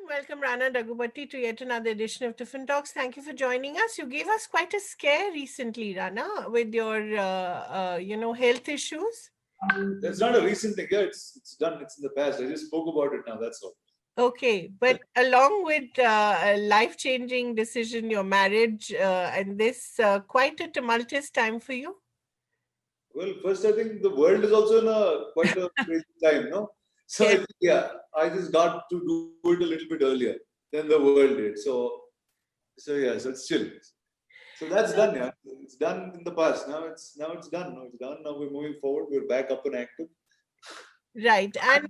Welcome, Rana Daggubati, to yet another edition of Tiffin Talks. Thank you for joining us. You gave us quite a scare recently, Rana, with your, health issues. That's not a recent thing. Yeah, it's done. It's in the past. I just spoke about it now. That's all. Okay, but along with a life-changing decision, your marriage, and this quite a tumultuous time for you. Well, first, I think the world is also in a quite a crazy time, no? So Yes. I just got to do it a little bit earlier than the world did. So it's chill. So that's done. Yeah, it's done in the past. Now it's done. Now it's done. Now we're moving forward. We're back up and active. Right. And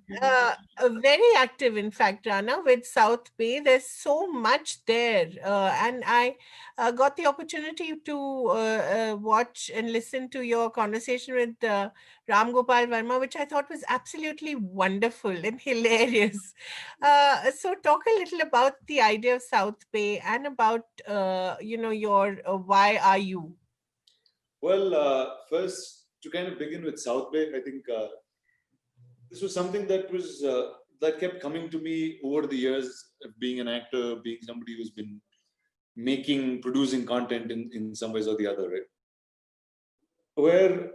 very active, in fact, Rana, with South Bay. There's so much there. And I got the opportunity to watch and listen to your conversation with Ram Gopal Varma, which I thought was absolutely wonderful and hilarious. So talk a little about the idea of South Bay and about, your why are you? Well, first, to kind of begin with South Bay, I think this was something that kept coming to me over the years of being an actor, being somebody who's been producing content in some ways or the other, right? Where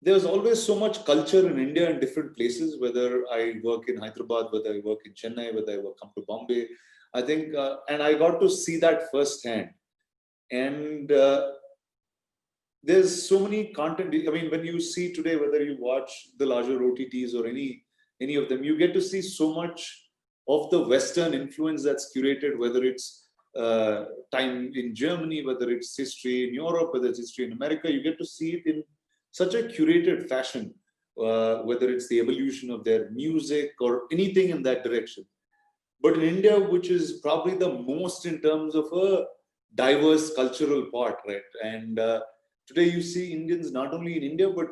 there's always so much culture in India in different places, whether I work in Hyderabad, whether I work in Chennai, whether I come to Bombay. I think, and I got to see that firsthand. And there's so many content. I mean, when you see today, whether you watch the larger OTTs or any of them, you get to see so much of the Western influence that's curated, whether it's time in Germany, whether it's history in Europe, whether it's history in America. You get to see it in such a curated fashion, whether it's the evolution of their music or anything in that direction. But in India, which is probably the most in terms of a diverse cultural part, right? And today you see Indians not only in India, but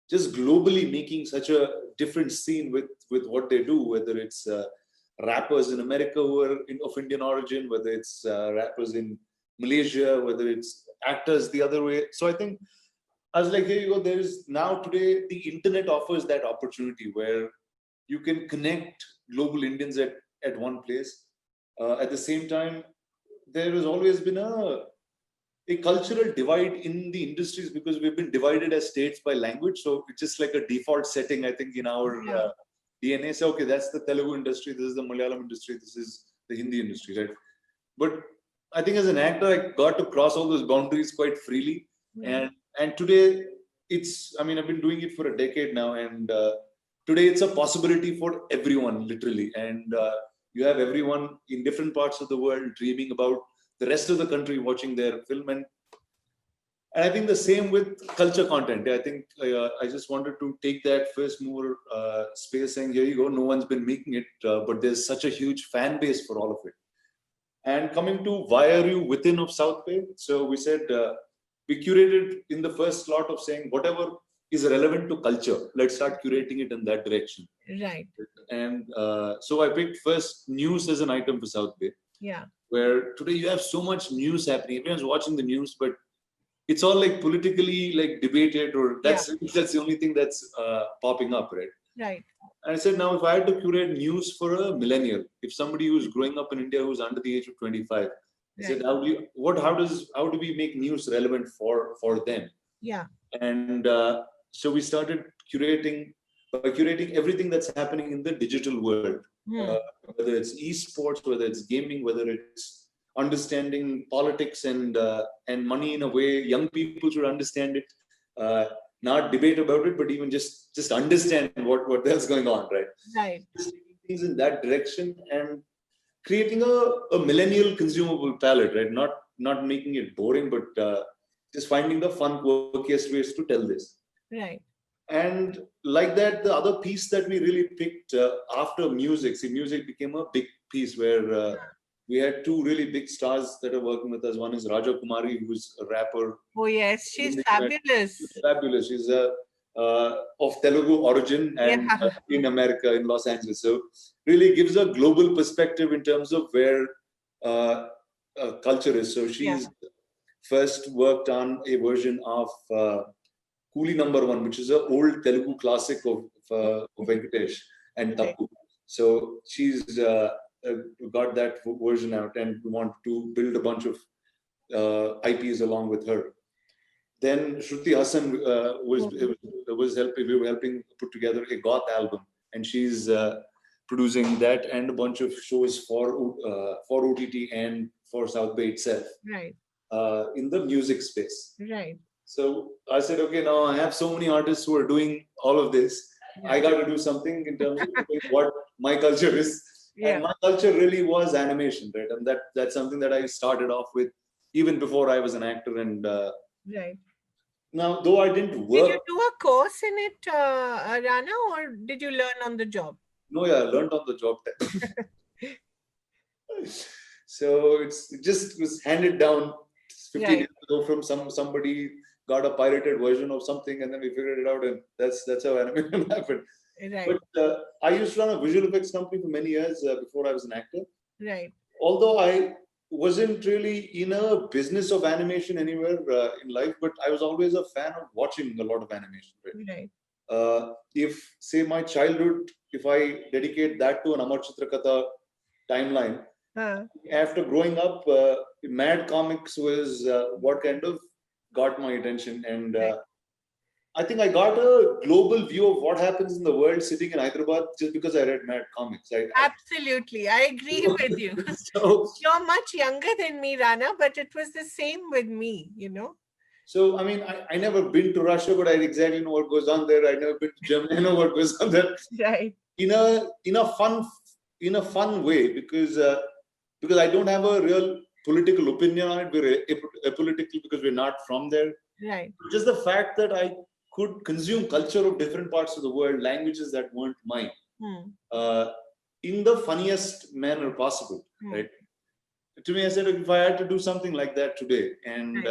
just globally making such a different scene with what they do, whether it's rappers in America who are of Indian origin, whether it's rappers in Malaysia, whether it's actors the other way. So I think I was like, here you go. There is now today the internet offers that opportunity where you can connect global Indians at one place. At the same time, there has always been a cultural divide in the industries because we've been divided as states by language. So it's just like a default setting, I think, in our DNA. So, okay, that's the Telugu industry, this is the Malayalam industry, this is the Hindi industry, right? But I think as an actor, I got to cross all those boundaries quite freely. And today, I've been doing it for a decade now. And today, it's a possibility for everyone, literally. And you have everyone in different parts of the world dreaming about the rest of the country watching their film. And I think the same with culture content. I think I just wanted to take that first mover space saying, here you go, no one's been making it, but there's such a huge fan base for all of it. And coming to why are you within of South Bay? So we said, we curated in the first slot of saying whatever is relevant to culture, let's start curating it in that direction. Right. And so I picked first news as an item for South Bay. Yeah. Where today you have so much news happening. Everyone's watching the news, but it's all like politically like debated, or that's the only thing that's popping up, right? Right. And I said, now if I had to curate news for a millennial, if somebody who's growing up in India who's under the age of 25, I said, how do we make news relevant for them? Yeah. And so we started curating everything that's happening in the digital world. Whether it's esports, whether it's gaming, whether it's understanding politics and money in a way young people should understand it, not debate about it, but even just understand what else going on, right? Right. Just taking things in that direction and creating a millennial consumable palette, right? Not making it boring, but just finding the fun, quirkiest ways to tell this. Right. And like that, the other piece that we really picked after music, music became a big piece where we had two really big stars that are working with us. One is Raja Kumari, who's a rapper. Oh, yes, she's fabulous. She's fabulous. She's of Telugu origin and in America, in Los Angeles. So really gives a global perspective in terms of where culture is. So she's first worked on a version of Coolie Number One, which is an old Telugu classic of Venkatesh and Tappu. So she's got that version out, and we want to build a bunch of IPs along with her. Then Shruti Hassan was helping. We were helping put together a goth album, and she's producing that and a bunch of shows for OTT and for South Bay itself. Right. In the music space. Right. So I said, okay, now I have so many artists who are doing all of this. Yeah. I got to do something in terms of what my culture is. Yeah. And my culture really was animation, right? And that's something that I started off with even before I was an actor. And right. Now, though I didn't work. Did you do a course in it, Rana, or did you learn on the job? No, yeah, I learned on the job. So it just was handed down 15 years ago from somebody got a pirated version of something, and then we figured it out, and that's how animation happened. Right. But I used to run a visual effects company for many years before I was an actor. Right. Although I wasn't really in a business of animation anywhere in life, but I was always a fan of watching a lot of animation. Right. If, say, my childhood, if I dedicate that to an Amar Chitra Katha timeline, after growing up, Mad Comics was what kind of got my attention. And I think I got a global view of what happens in the world sitting in Hyderabad just because I read Mad Comics. Absolutely. I agree with you. So, you're much younger than me, Rana, but it was the same with me, So, I mean, I never been to Russia, but I exactly know what goes on there. I never been to Germany, I know what goes on there. Right. In a fun way, because I don't have a real political opinion on it. We're apolitical because we're not from there. Right. Just the fact that I could consume culture of different parts of the world, languages that weren't mine, in the funniest manner possible. Right. To me, I said, if I had to do something like that today, and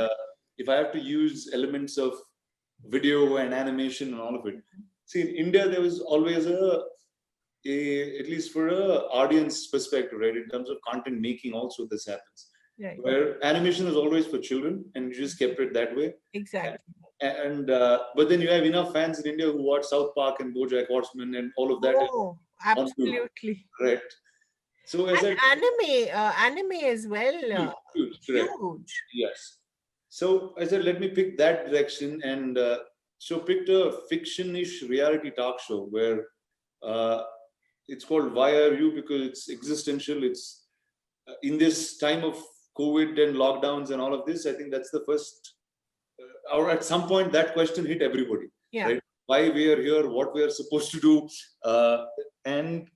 if I have to use elements of video and animation and all of it, see, in India there was always at least for a audience perspective, right? In terms of content making, also this happens. Right. Where animation is always for children, and you just kept it that way. Exactly. And but then you have enough fans in India who watch South Park and BoJack Horseman and all of that. Oh, absolutely. Right. So as anime as well. Huge. Yes. So I said, let me pick that direction, and so picked a fiction-ish reality talk show where it's called Why Are You? Because it's existential. It's in this time of COVID and lockdowns and all of this, I think that's the first, or at some point that question hit everybody. Yeah. Right? Why we are here, what we are supposed to do, and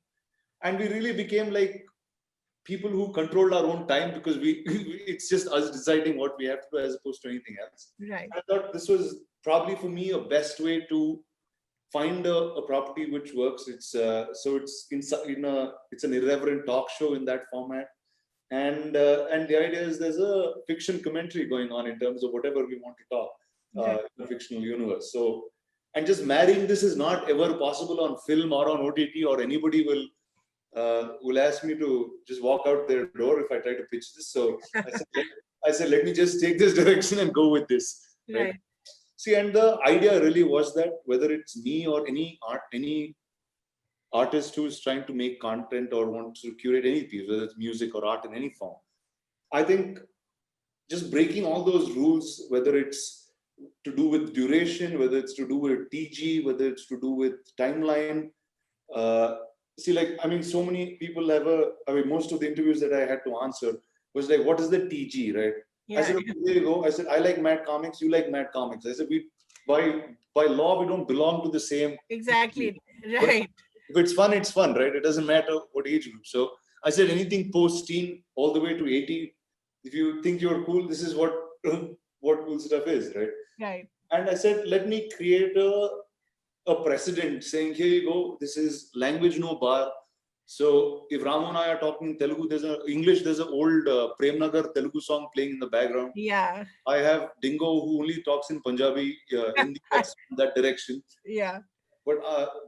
we really became like people who controlled our own time, because it's just us deciding what we have to do as opposed to anything else. Right. I thought this was probably for me a best way to find a property which works. It's it's an irreverent talk show in that format, and the idea is there's a fiction commentary going on in terms of whatever we want to talk in the fictional universe. So, and just marrying this is not ever possible on film or on OTT, or anybody will ask me to just walk out their door if I try to pitch this. So I said, let me just take this direction and go with this. Right. See, and the idea really was that whether it's me or any artist who's trying to make content or wants to curate any piece, whether it's music or art in any form, I think just breaking all those rules, whether it's to do with duration, whether it's to do with TG, whether it's to do with timeline. See, like, I mean, so many people most of the interviews that I had to answer was like, what is the TG, right? Yeah. I said, okay, there you go. I said, I like Mad Comics, you like Mad Comics. I said, by law, we don't belong to the same. Exactly, right. If it's fun, it's fun, right? It doesn't matter what age group. So I said, anything post-teen all the way to 80, if you think you're cool, this is what cool stuff is, right? Right. And I said, let me create a precedent saying, here you go, this is language no bar. So if Ram and I are talking Telugu, there's an old Premnagar Telugu song playing in the background. Yeah. I have Dingo who only talks in Punjabi in that direction. Yeah. But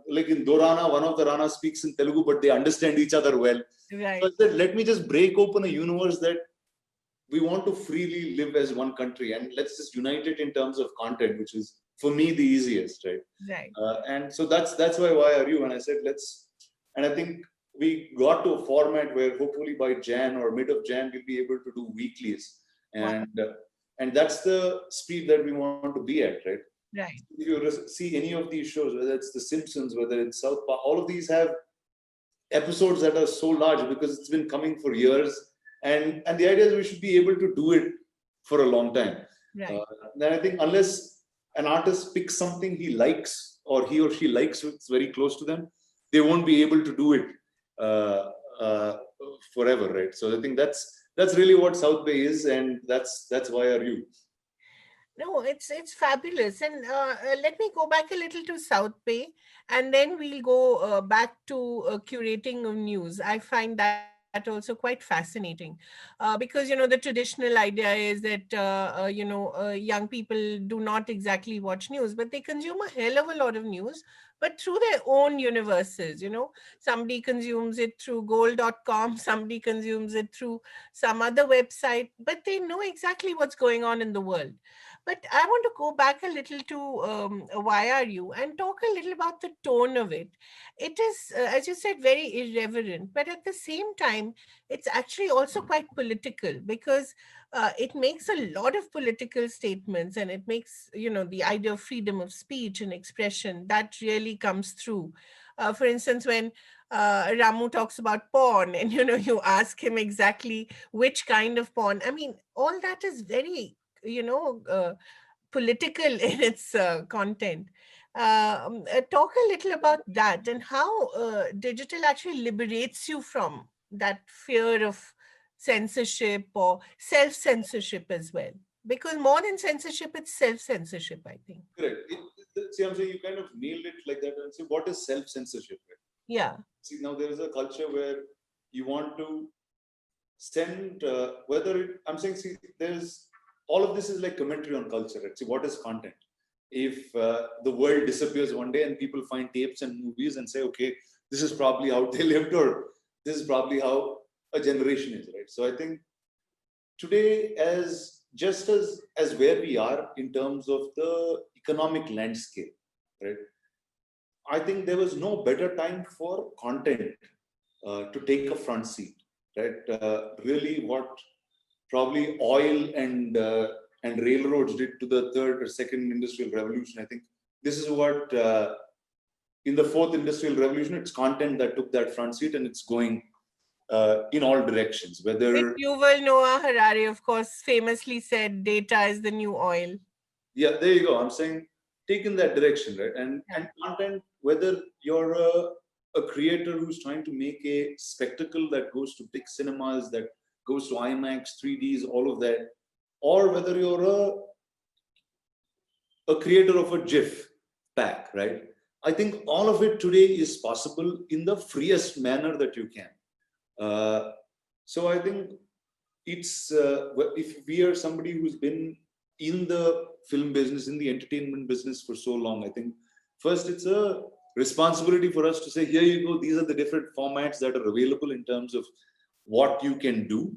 like in Dorana, one of the Ranas speaks in Telugu, but they understand each other well. Right. So I said, let me just break open a universe that we want to freely live as one country, and let's just unite it in terms of content, which is for me the easiest, right? Right. And so that's why Are You? And I said, and I think we got to a format where hopefully by Jan or mid of Jan we'll be able to do weeklies, Wow. and that's the speed that we want to be at, right? Right. If you see any of these shows, whether it's The Simpsons, whether it's South Park, all of these have episodes that are so large because it's been coming for years, and the idea is we should be able to do it for a long time. Right. Then I think unless an artist picks something he likes or he or she likes, it's very close to them, they won't be able to do it uh, uh, forever, right? So I think that's really what South Bay is, and that's why are you. No, it's fabulous. And let me go back a little to South Bay, and then we'll go back to curating of news. I find that also quite fascinating, because the traditional idea is that young people do not exactly watch news, but they consume a hell of a lot of news, but through their own universes. Somebody consumes it through gold.com, somebody consumes it through some other website, but they know exactly what's going on in the world. But I want to go back a little to Why Are You and talk a little about the tone of it. It is, as you said, very irreverent, but at the same time, it's actually also quite political because it makes a lot of political statements, and it makes, the idea of freedom of speech and expression that really comes through. For instance, when Ramu talks about porn, and you ask him exactly which kind of porn. I mean, all that is very political in its content. Talk a little about that and how digital actually liberates you from that fear of censorship or self censorship as well. Because more than censorship, it's self censorship, I think. Correct. See, I'm saying you kind of nailed it like that. And say, what is self censorship? Yeah, See, now there is a culture where you want to send whether it, I'm saying, see, there's all of this is like commentary on culture, right? See, what is content? If the world disappears one day and people find tapes and movies and say, okay, this is probably how they lived, or this is probably how a generation is, right? So I think today, as just as where we are in terms of the economic landscape, right? I think there was no better time for content to take a front seat, right? Really, what probably oil and railroads did to the third or second industrial revolution. I think this is what in the fourth industrial revolution, it's content that took that front seat, and it's going in all directions. which Whether Yuval Noah Harari, of course, famously said, data is the new oil. yeah, there you go. I'm saying take in that direction, right? And content, whether you're a creator who's trying to make a spectacle that goes to big cinemas, that goes to IMAX, 3Ds, all of that, or whether you're a creator of a GIF pack, right? I think all of it today is possible in the freest manner that you can. So I think it's if we are somebody who's been in the film business, in the entertainment business for so long, I think first it's a responsibility for us to say, here you go, these are the different formats that are available in terms of what you can do.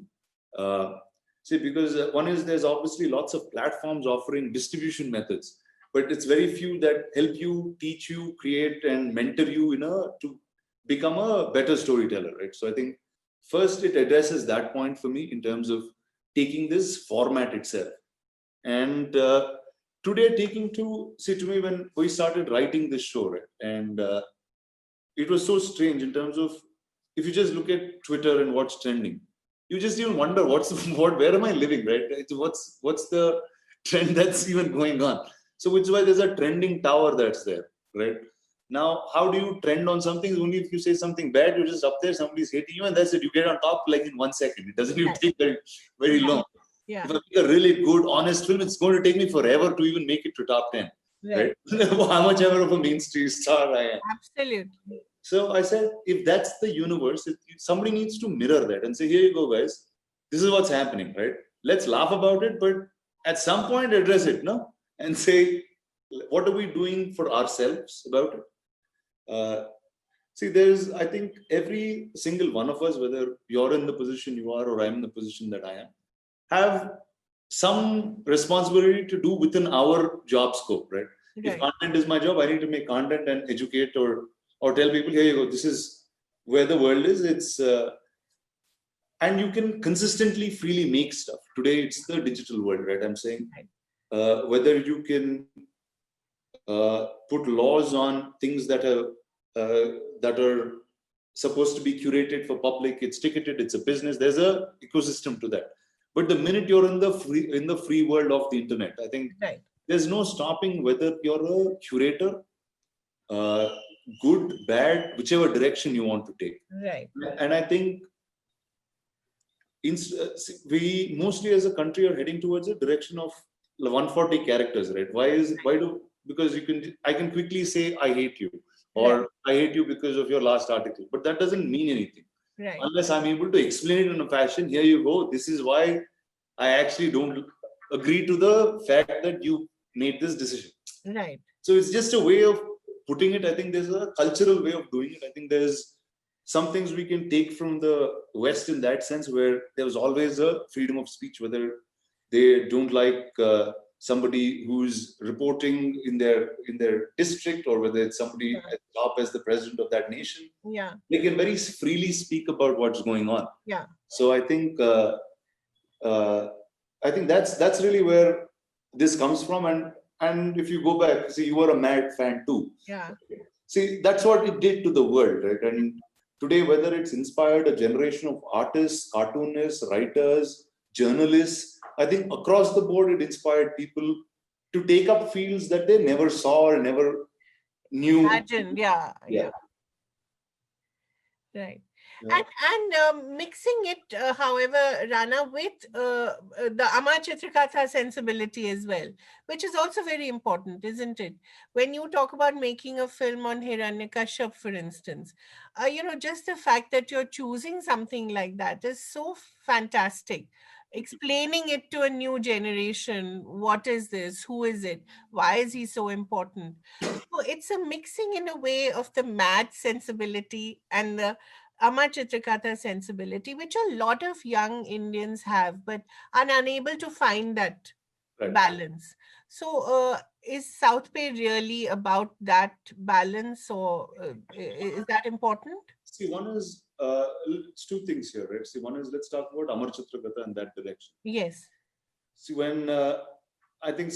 See, because one is there's obviously lots of platforms offering distribution methods, but it's very few that help you, teach you, create, and mentor you to become a better storyteller, right? So I think first it addresses that point for me in terms of taking this format itself. And today, taking to me when we started writing this show, right? And it was so strange in terms of if you just look at Twitter and what's trending, you just even wonder where am I living, right? What's the trend that's even going on? So which is why there's a trending tower that's there, right? Now, how do you trend on something? Only if you say something bad, you're just up there, somebody's hating you, and that's it. You get on top like in 1 second. It doesn't even Right. take very long. Yeah. If I make a really good, honest film, it's going to take me forever to even make it to top 10. Right? How much ever of a mainstream star I am. Absolutely. So I said, if that's the universe, somebody needs to mirror that and say, here you go, guys. This is what's happening, right? Let's laugh about it, but at some point address it, no? And say, what are we doing for ourselves about it? See, there's, I think, every single one of us, whether you're in the position you are or I'm in the position that I am, have some responsibility to do within our job scope, right? If content is my job, I need to make content and educate or tell people, here you go, this is where the world is. It's and you can consistently freely make stuff. Today it's the digital world, right? I'm saying whether you can put laws on things that are supposed to be curated for public. It's ticketed. It's a business. There's a ecosystem to that. But the minute you're in the free world of the internet, I think there's no stopping whether you're a curator, good, bad, whichever direction you want to take. Right. And I think we mostly as a country are heading towards a direction of 140 characters, right? Because I can quickly say I hate you, or I hate you because of your last article, but that doesn't mean anything unless I'm able to explain it in a fashion. Here you go. This is why I actually don't agree to the fact that you made this decision. Right. So it's just a way of putting it. I think there's a cultural way of doing it. I think there's some things we can take from the West in that sense, where there was always a freedom of speech, whether they don't like somebody who's reporting in their district, or whether it's somebody at top as the president of that nation. Yeah, they can very freely speak about what's going on. Yeah. So I think that's really where this comes from. And if you go back, see, you were a Mad fan too. Yeah. See, that's what it did to the world, right? And today, whether it's inspired a generation of artists, cartoonists, writers, journalists, I think across the board, it inspired people to take up fields that they never saw or never knew. Imagine, yeah. Right. Yeah. And mixing it, however, Rana, with the Amar Chitra Katha sensibility as well, which is also very important, isn't it? When you talk about making a film on Hiranyakashipu, for instance, just the fact that you're choosing something like that is so fantastic. Explaining it to a new generation, what is this? Who is it? Why is he so important? So it's a mixing in a way of the mad sensibility and the Amar Chitra Katha sensibility, which a lot of young Indians have, but are unable to find that balance. So, is South Bay really about that balance, or is that important? See, one is it's two things here, right? See, one is, let's talk about Amar Chitra Katha in that direction. Yes. See, when I think,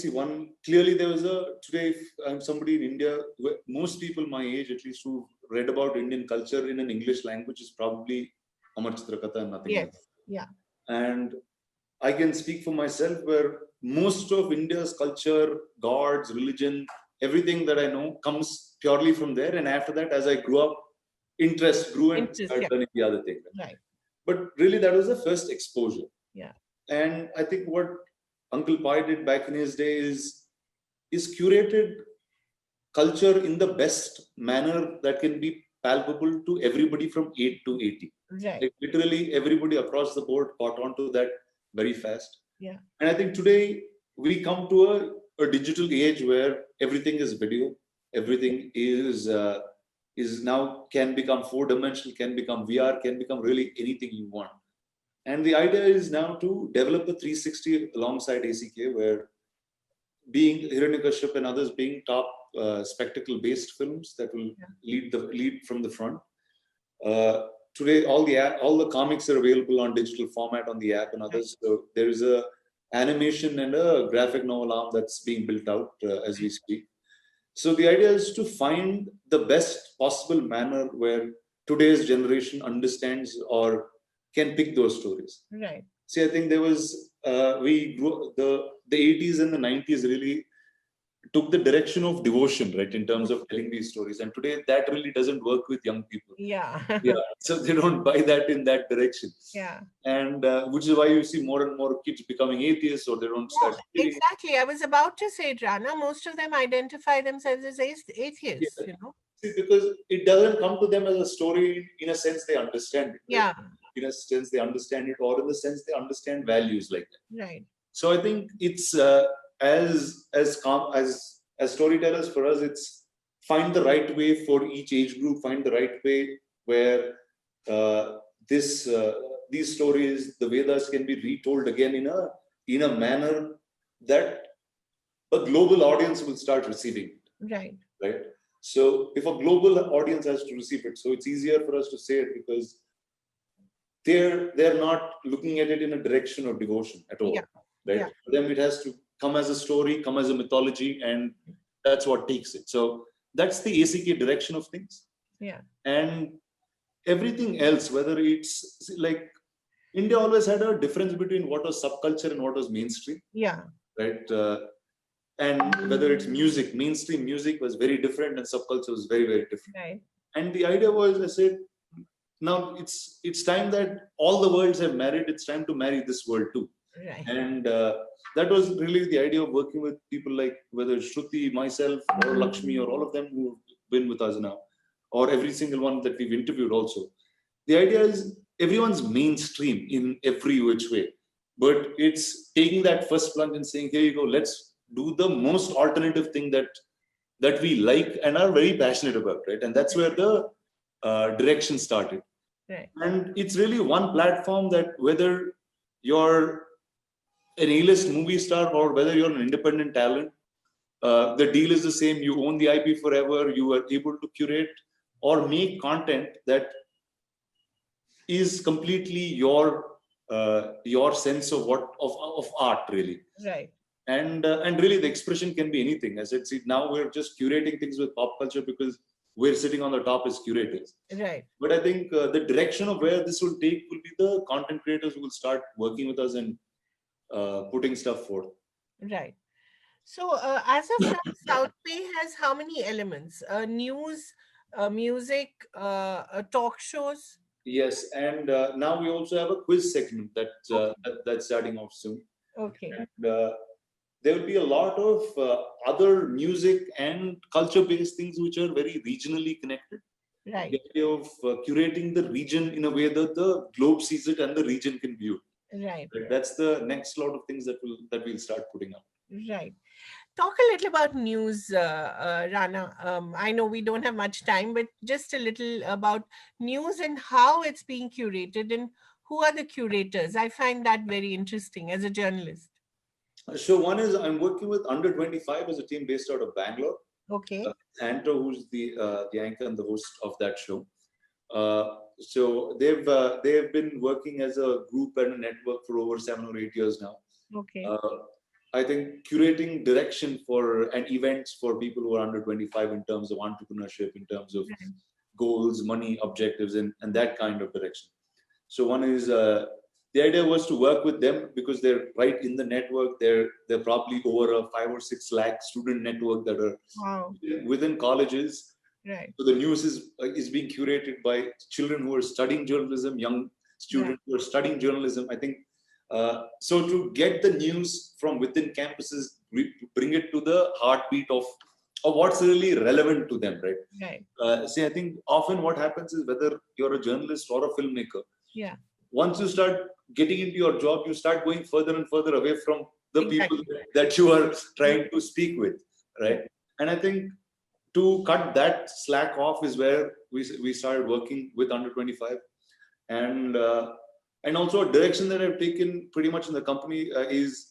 clearly there was today, if I'm somebody in India, most people my age at least who read about Indian culture in an English language is probably Amar Chitra Katha and nothing else. Yeah. And I can speak for myself, where most of India's culture, gods, religion, everything that I know comes purely from there. And after that, as I grew up, interest grew and started learning the other thing. Right. But really, that was the first exposure. Yeah. And I think what Uncle Pai did back in his day is curated culture in the best manner that can be palpable to everybody from 8 to 80. Right. Like literally everybody across the board caught on to that very fast. Yeah. And I think today we come to a digital age where everything is video, everything is now can become 4-dimensional, can become VR, can become really anything you want. And the idea is now to develop a 360 alongside ACK, where being Hiranyakashipu and others being top spectacle-based films that will lead from the front. Today, all the comics are available on digital format on the app and others. So there is a animation and a graphic novel arm that's being built out as we speak. So the idea is to find the best possible manner where today's generation understands or can pick those stories. Right. See, I think there was we grew the 80s and the 90s really took the direction of devotion, right, in terms of telling these stories. And today that really doesn't work with young people. Yeah. So they don't buy that in that direction. Yeah. And which is why you see more and more kids becoming atheists, or they don't start. Exactly. I was about to say, Rana, most of them identify themselves as atheists, See, because it doesn't come to them as a story in a sense they understand it. Right? Yeah. In a sense they understand it, or in the sense they understand values like that. Right. So I think it's as storytellers, for us, it's find the right way for each age group, find the right way where these stories, the Vedas, can be retold again in a manner that a global audience will start receiving. Right. Right. So if a global audience has to receive it, so it's easier for us to say it because they're not looking at it in a direction of devotion at all, right? Yeah. For them, it has to come as a story, come as a mythology, and that's what takes it. So that's the ACK direction of things. Yeah. And everything else, whether it's like India always had a difference between what was subculture and what was mainstream. Yeah. Right. And whether it's music, mainstream music was very different and subculture was very, very different. Right. And the idea was, I said, now it's time that all the worlds have married. It's time to marry this world too. Right. And that was really the idea of working with people like whether Shruti, myself, or Lakshmi, or all of them who've been with us now, or every single one that we've interviewed also. The idea is everyone's mainstream in every which way, but it's taking that first plunge and saying, here you go, let's do the most alternative thing that we like and are very passionate about, right? And that's where the direction started. Right. And it's really one platform that whether you're an A-list movie star or whether you're an independent talent, the deal is the same. You own the IP forever. You are able to curate or make content that is completely your sense of of art, really. Right. And really the expression can be anything. As I said, now we're just curating things with pop culture because we're sitting on the top as curators. Right. But I think the direction of where this will take will be the content creators who will start working with us and putting stuff forth. Right. So, as of now, South Bay has how many elements? News, music, talk shows. Yes, and now we also have a quiz segment that's starting off soon. Okay. And there will be a lot of other music and culture-based things which are very regionally connected. Right. The idea of curating the region in a way that the globe sees it and the region can view it. Right. That's the next lot of things that we'll start putting out. Right. Talk a little about news, Rana. I know we don't have much time, but just a little about news and how it's being curated and who are the curators. I find that very interesting as a journalist. So one is I'm working with Under 25 as a team based out of Bangalore. Okay. Anto, who's the anchor and the host of that show. So they've been working as a group and a network for over 7 or 8 years now. Okay. I think curating direction for and events for people who are under 25 in terms of entrepreneurship, in terms of goals, money, objectives, and that kind of direction. So one is the idea was to work with them because they're right in the network. They're probably over a 5 or 6 lakh student network that are within colleges. Right. So the news is being curated by children who are studying journalism, young students who are studying journalism. I think so to get the news from within campuses, bring it to the heartbeat of what's really relevant to them, right? Right. See, I think often what happens is whether you're a journalist or a filmmaker, once you start getting into your job, you start going further and further away from the people that you are trying to speak with, right? And I think to cut that slack off is where we started working with Under 25. And also a direction that I've taken pretty much in the company is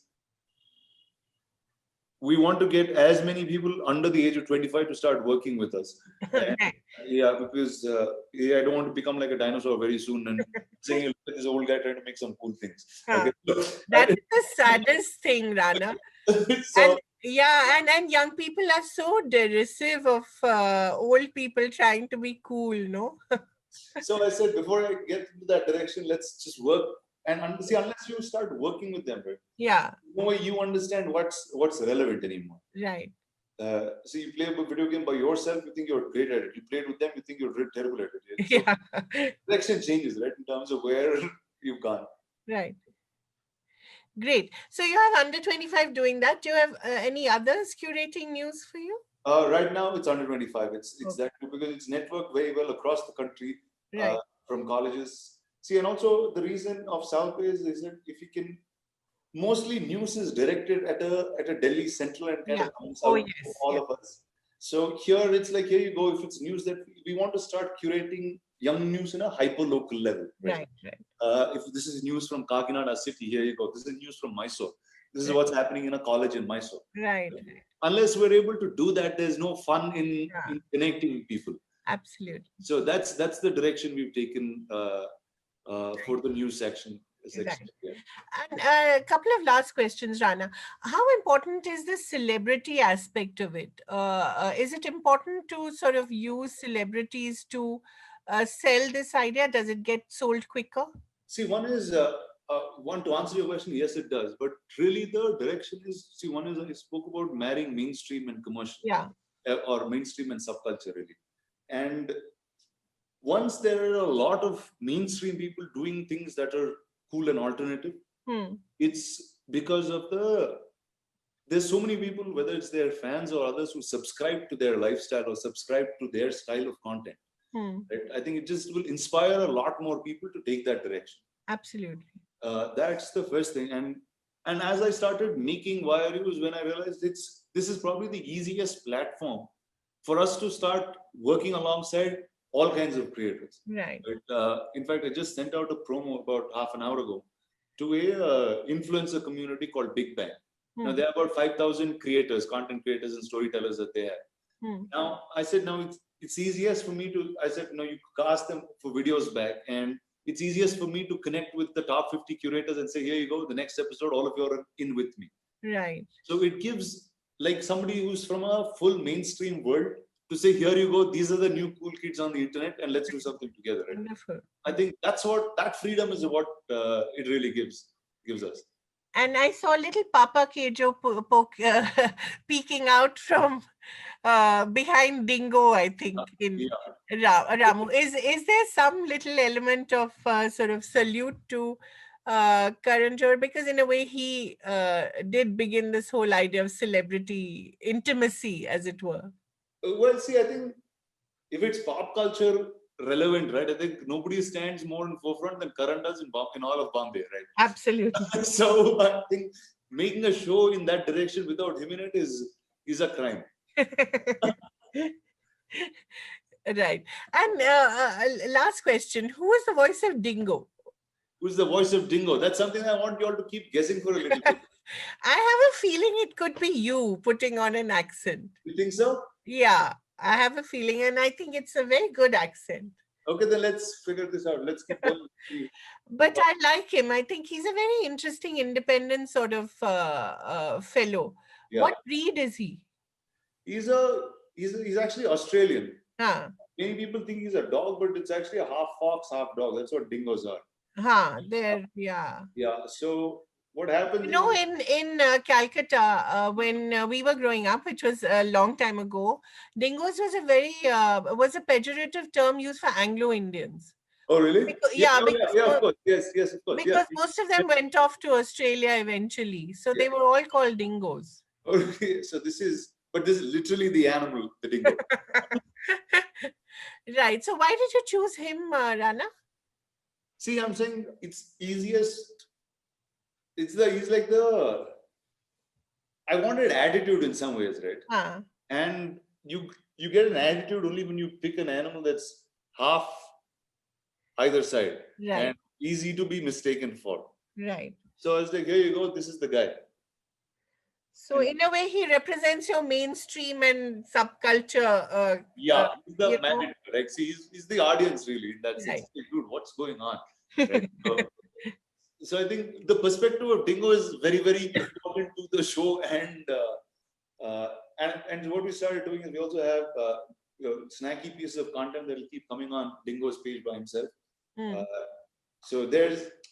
we want to get as many people under the age of 25 to start working with us. Because I don't want to become like a dinosaur very soon and saying, look at this old guy trying to make some cool things. Okay? That's the saddest thing, Rana. So, and young people are so derisive of old people trying to be cool, no? So I said, before I get into that direction, let's just work. And see, unless you start working with them, right? Yeah. No way you understand what's relevant anymore. Right. So you play a video game by yourself, you think you're great at it. You play it with them, you think you're terrible at it. So direction changes, right? In terms of where you've gone. Right. Great. So you have Under 25 doing that. Do you have any others curating news for you? Right now, it's Under 25. It's exactly because it's networked very well across the country from colleges. See, and also the reason of South Bay is that if you can, mostly news is directed at a Delhi central and kind of comes out to all of us. So here it's like, here you go. If it's news that we want to start curating young news in a hyper local level, right? Right. If this is news from Kakinada city, here you go. This is news from Mysore. This is what's happening in a college in Mysore. Right. Unless we're able to do that, there's no fun in connecting people. Absolutely. So that's the direction we've taken for the news section. Right. Yeah. And a couple of last questions, Rana. How important is the celebrity aspect of it? Is it important to sort of use celebrities to sell this idea? Does it get sold quicker? See, one to answer your question, yes, it does. But really, the direction is, one is I spoke about marrying mainstream and commercial, or mainstream and subculture, really. And once there are a lot of mainstream people doing things that are cool and alternative, it's because of there's so many people, whether it's their fans or others, who subscribe to their lifestyle or subscribe to their style of content. Right? I think it just will inspire a lot more people to take that direction. Absolutely. That's the first thing. And as I started making YRUs, when I realized this is probably the easiest platform for us to start working alongside all kinds of creators. Right. But, in fact, I just sent out a promo about half an hour ago to a influencer community called Big Bang. Now, there are about 5,000 creators, content creators and storytellers that they have. Now, I said, it's easiest for me to, you cast them for videos back, and it's easiest for me to connect with the top 50 curators and say, here you go, the next episode, all of you are in with me. Right. So it gives like somebody who's from a full mainstream world to say, here you go, these are the new cool kids on the internet, and let's do something together. Right? Wonderful. I think that freedom is what it really gives us. And I saw little Papa Kejo peeking out from behind Dingo, I think, in Ramu. Is there some little element of sort of salute to Karan Johar? Because in a way he did begin this whole idea of celebrity intimacy, as it were. Well, see, I think if it's pop culture relevant, right? I think nobody stands more in forefront than Karan does in all of Bombay, right? Absolutely. So I think making a show in that direction without him in it is a crime. Right. And last question: who is the voice of Dingo? Who's the voice of Dingo? That's something I want you all to keep guessing for a little bit. I have a feeling it could be you putting on an accent. You think so? Yeah, I have a feeling, and I think it's a very good accent. Okay, then let's figure this out. Let's keep going. But I like him. I think he's a very interesting, independent sort of fellow. Yeah. What breed is he? He's actually Australian. Huh. Many people think he's a dog, but it's actually a half fox, half dog. That's what dingoes are. Yeah. Yeah. So what happens? You know, in Calcutta, when we were growing up, which was a long time ago, dingoes was a pejorative term used for Anglo Indians. Oh, really? Because, of course. Yes, of course. Because most of them went off to Australia eventually, so they were all called dingoes. Okay, so this is literally the animal, the dingo. Right. So why did you choose him, Rana? See, I'm saying it's easiest. He's like I wanted attitude in some ways, right? And you get an attitude only when you pick an animal that's half either side, right, and easy to be mistaken for. Right. So I was like, here you go, this is the guy. So in a way, he represents your mainstream and subculture. He's the man, right? See, he's the audience really in that sense. Like, dude, what's going on? Right? So I think the perspective of Dingo is very, very important to the show, and what we started doing is we also have snacky piece of content that will keep coming on Dingo's page by himself. So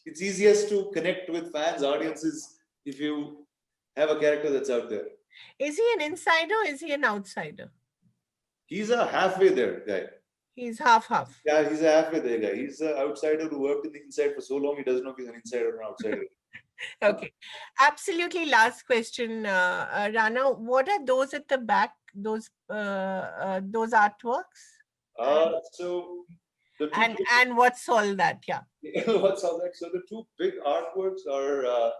it's easiest to connect with fans, audiences, if you have a character that's out there. Is he an insider or is he an outsider? He's a halfway there guy. He's half. Yeah, he's a halfway there guy. He's an outsider who worked in the inside for so long, he doesn't know if he's an insider or an outsider. Okay. Absolutely last question, Rana. What are those at the back, those artworks? So the and what's all that? Yeah. What's all that? So the two big artworks are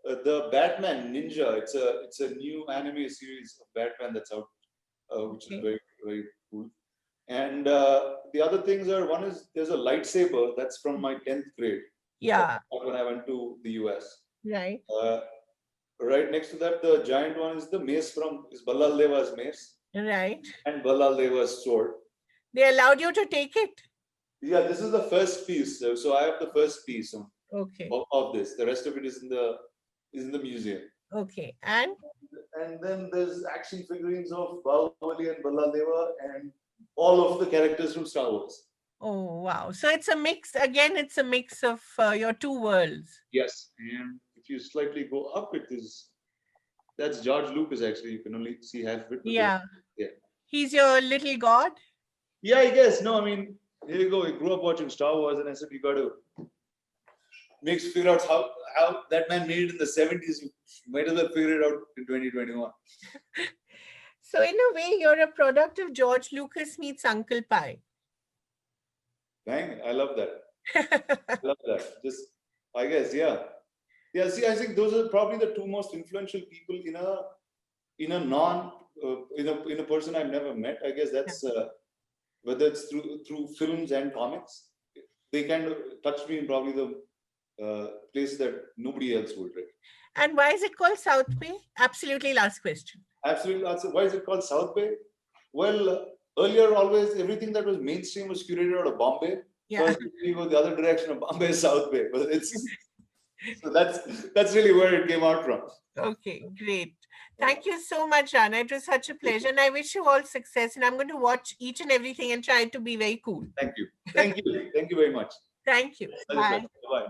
the Batman Ninja. It's a new anime series of Batman that's out, which is very, very cool. And the other things are, one is there's a lightsaber that's from my 10th grade. Yeah. When I went to the US. Right. Right next to that, the giant one is the mace is Ballal Deva's mace Right. and Ballal Deva's sword. They allowed you to take it? Yeah, this is the first piece. So I have the first piece Okay. of this. The rest of it is in the museum. Okay. And then there's action figurines of Baahubali and Balladeva and all of the characters from Star Wars. oh, wow. So it's a mix. Again, it's a mix of your two worlds. Yes, and if you slightly go up, that's George Lucas. Actually, you can only see half of it. Yeah. Yeah. He's your little god? Yeah, I guess. No, I mean, here you go. We grew up watching Star Wars, and I said, you got to figure out how that man made it in the 70s. You might as well figure it out in 2021. So in a way, you're a product of George Lucas meets Uncle Pie. Dang, I love that. I love that. Just, I guess, yeah. Yeah, see, I think those are probably the two most influential people in a person I've never met. I guess that's whether it's through films and comics, they kind of touched me in probably the place that nobody else would. Right? And why is it called South Bay? Absolutely last question. Absolutely. Why is it called South Bay? Well, earlier always everything that was mainstream was curated out of Bombay. Yeah. So you go the other direction of Bombay is South Bay. But so that's really where it came out from. Okay, great. Thank you so much, Rana. It was such a pleasure. And I wish you all success. And I'm going to watch each and everything and try to be very cool. Thank you. Thank you. Thank you very much. Thank you. Bye. Bye.